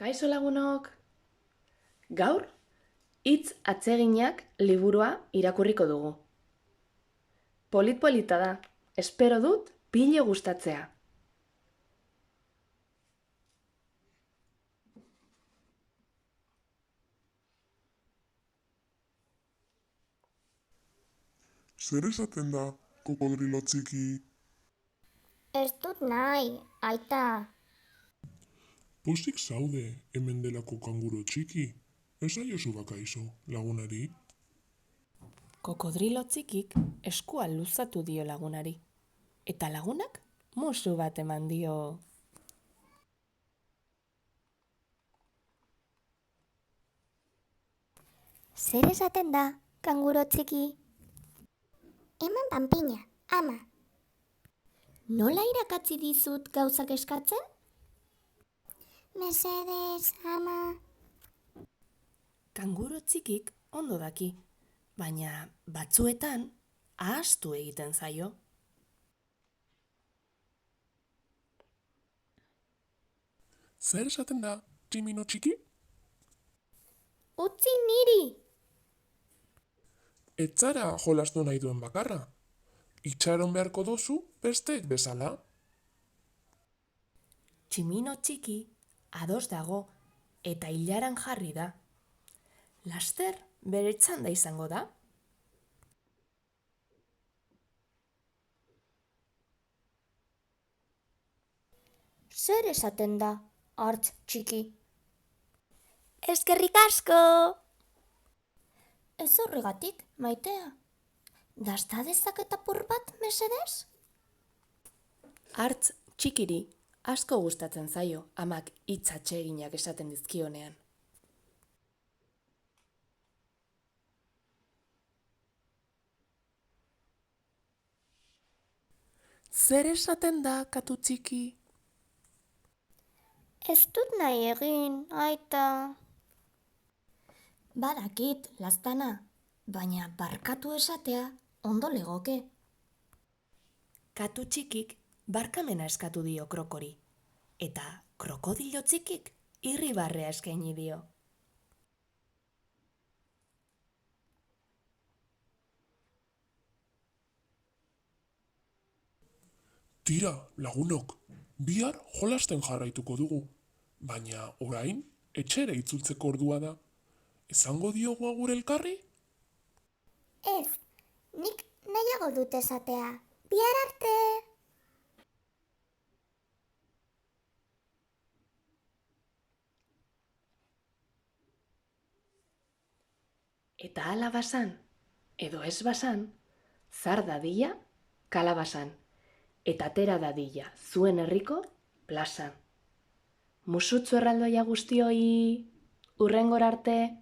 Kaixo lagunok! Gaur, hitz atseginak liburua irakurriko dugu. Polit-polita da, espero dut pilo gustatzea. Zer esaten da, kokodrilo txiki? Ez dut nahi, aita. Pozik zaude hemen delako kanguro txiki? Esaiozu bakaizo, lagunari? Kokodrilo txikik eskua luzatu dio lagunari. Eta lagunak musu bat eman dio. Zer esaten da, kanguro txiki? Eman panpina, ama. Nola irakatzi dizut gauzak eskatzen? Mesedez, ama. Kanguro txikik ondo daki, baina batzuetan ahaztu egiten zaio. Zer esaten da, tximino txiki? Utzi niri! Etzara jolastu nahi duen bakarra. Itxaron beharko duzu besteek bezala. Tximino txiki ados dago eta ilaran jarri da. Laster bere txanda izango da. Zer esaten da, hartz txiki? Eskerrik asko! Ez horregatik, maitea. Dasta dezaket apur bat, mesedez? Hartz txikiri asko gustatzen zaio amak hitz atseginak esaten dizkionean. Zer esaten da, katu txiki? Ez dut nahi egin, aita. Badakit, laztana, baina barkatu esatea ondo legoke. Katu txikik barkamena eskatu dio krokori, eta krokodilo txikik irribarrea eskaini dio. Tira, lagunok, bihar jolasten jarraituko dugu. Baina orain, etxera itzultzeko ordua da. Esango diogu agur elkarri? Ez, nik nahiago dut esatea. Bihar arte! Eta hala basan, edo ez basan, zar dadila kalabasan, eta atera dadila zuen herriko plazan. Musutzu erraldoia guztioi, hurrengora arte!